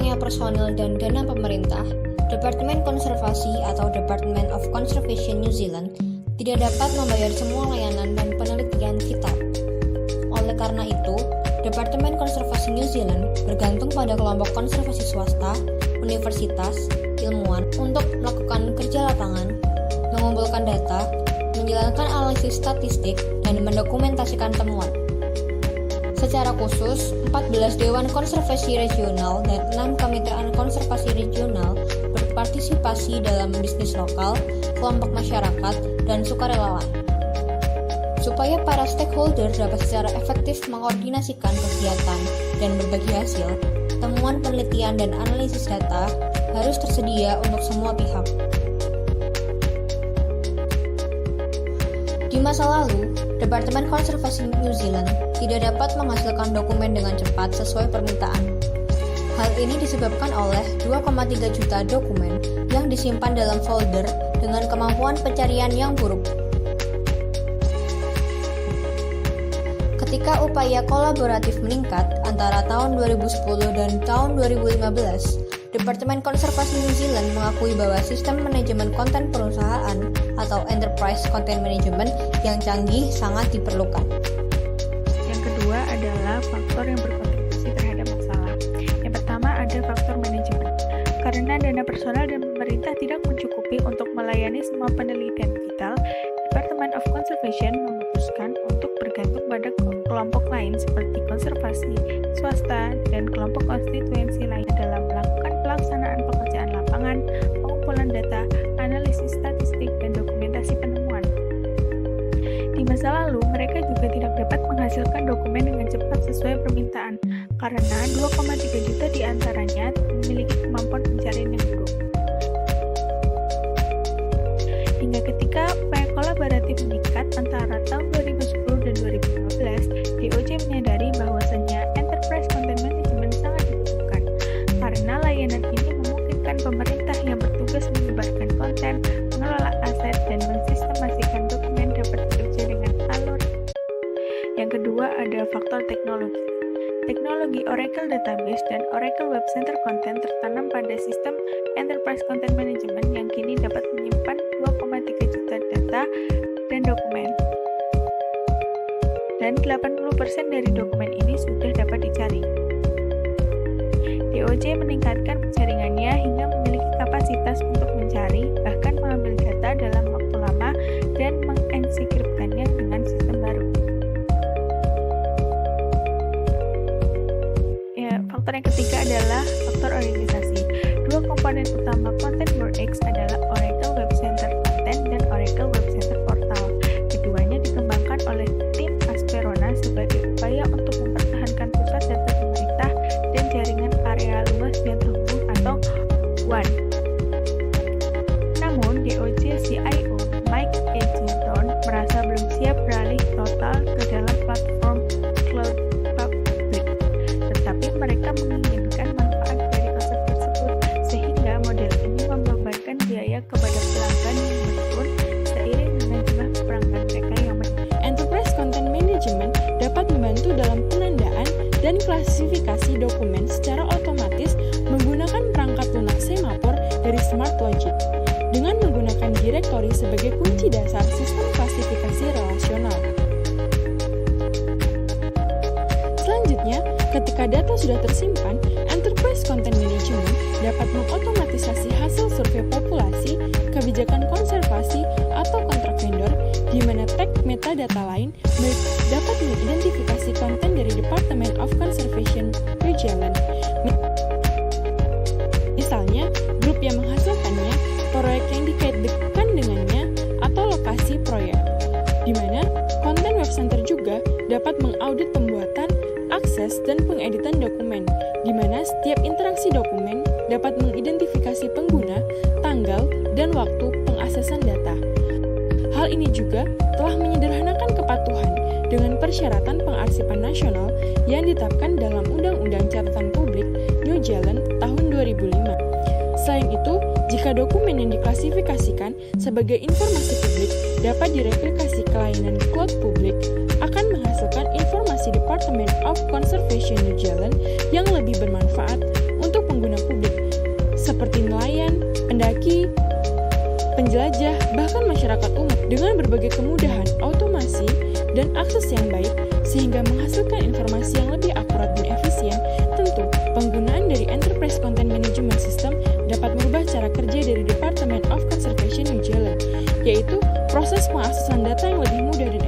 kurangnya personil dan dana pemerintah, Departemen Konservasi atau Department of Conservation New Zealand tidak dapat membayar semua layanan dan penelitian vital. Oleh karena itu, Departemen Konservasi New Zealand bergantung pada kelompok konservasi swasta, universitas, ilmuwan untuk melakukan kerja lapangan, mengumpulkan data, menjalankan analisis statistik, dan mendokumentasikan temuan. Secara khusus, 14 Dewan Konservasi Regional dan 6 Kemitraan Konservasi Regional berpartisipasi dalam bisnis lokal, kelompok masyarakat, dan sukarelawan. Supaya para stakeholder dapat secara efektif mengkoordinasikan kegiatan dan berbagi hasil, temuan penelitian dan analisis data harus tersedia untuk semua pihak. Di masa lalu, Departemen Konservasi New Zealand tidak dapat menghasilkan dokumen dengan cepat sesuai permintaan. Hal ini disebabkan oleh 2,3 juta dokumen yang disimpan dalam folder dengan kemampuan pencarian yang buruk. Ketika upaya kolaboratif meningkat antara tahun 2010 dan tahun 2015, Departemen Konservasi New Zealand mengakui bahwa sistem manajemen konten perusahaan atau Enterprise Content Management yang canggih sangat diperlukan. Yang kedua adalah faktor yang berkontribusi terhadap masalah. Yang pertama ada faktor manajemen. Karena dana personal dan pemerintah tidak mencukupi untuk melayani semua penelitian vital, Department of Conservation memutuskan untuk bergantung pada kelompok lain seperti konservasi, swasta, dan kelompok konstituensi lain dalam melakukan pelaksanaan pekerjaan lapangan, pengumpulan data, analisis statistik, dan dokumentasi penemuan. Di masa lalu, mereka juga tidak dapat menghasilkan dokumen dengan cepat sesuai permintaan, karena 2,3 juta di antaranya memiliki kemampuan pencarian yang buruk. Hingga ketika upaya kolaboratif meningkat antara tahun 2010 dan 2015, DOJ menyadari bahwasannya Enterprise Content Management sangat dibutuhkan, karena layanan ini memungkinkan pemerintah yang bertugas menyebarkan konten, mengelola aset, dan mensistemasikan dokumen dapat bekerja dengan alur. Yang kedua ada faktor teknologi. Teknologi Oracle Database dan Oracle Web Center Content tertanam pada sistem Enterprise Content Management yang kini dapat menyimpan 2,3 juta data dan dokumen. Dan 80% dari dokumen ini sudah dapat dicari. DOJ meningkatkan penjaringannya hingga memiliki kapasitas untuk mencari, bahkan mengambil data dalam waktu lama dan mengensikripsikannya dengan sistem baru. Faktor yang ketiga adalah faktor organisasi. Dua komponen utama ContentWorX adalah Oracle Web Center Content dan Oracle Web Center Portal. Keduanya dikembangkan oleh tim Asperona sebagai upaya untuk mempertahankan pusat data pemerintah dan jaringan area luas yang terhubung atau WAN. Namun, DOJ CIO Mike Edgington merasa belum siap beralih total ke dalam platform cloud public, tetapi mereka menginginkan manfaat dari konsep tersebut sehingga model ini membebankan biaya kepada pelanggan yang menurun seiring dengan jumlah pelanggan mereka yang meningkat. Enterprise Content Management dapat membantu dalam penandaan dan klasifikasi dokumen secara otomatis menggunakan perangkat lunak semafor dari SmartLogic dengan menggunakan direktori sebagai kunci dasar sistem klasifikasi relasional. Selanjutnya, ketika data sudah tersimpan, Enterprise Content Management dapat mengotomatisasi hasil survei populasi, kebijakan konservasi, atau kontrak vendor, di mana tag metadata lain dapat mengidentifikasi konten dari Department of Conservation New Zealand. Misalnya, grup yang menghasilkannya, proyek yang dikaitkan dengannya, atau lokasi proyek. Di mana konten web center juga dapat mengaudit pembuatan, akses, dan pengeditan dokumen, di mana setiap interaksi dokumen dapat mengidentifikasi pengguna, tanggal, dan waktu pengaksesan data. Hal ini juga telah menyederhanakan kepatuhan dengan persyaratan pengarsipan nasional yang ditetapkan dalam Undang-Undang Catatan Publik New Zealand tahun 2005. Selain itu, jika dokumen yang diklasifikasikan sebagai informasi publik dapat direplikasi ke layanan cloud publik, akan menghasilkan informasi Department of Conservation New Zealand yang lebih bermanfaat untuk pengguna publik, seperti nelayan, pendaki, penjelajah, bahkan masyarakat umum dengan berbagai kemudahan, otomasi, dan akses yang baik sehingga menghasilkan informasi yang lebih akurat dan efisien. Tentu, penggunaan dari Enterprise Content Management System dapat merubah cara kerja dari Department of Conservation New Zealand, yaitu proses pengaksesan data yang lebih mudah dan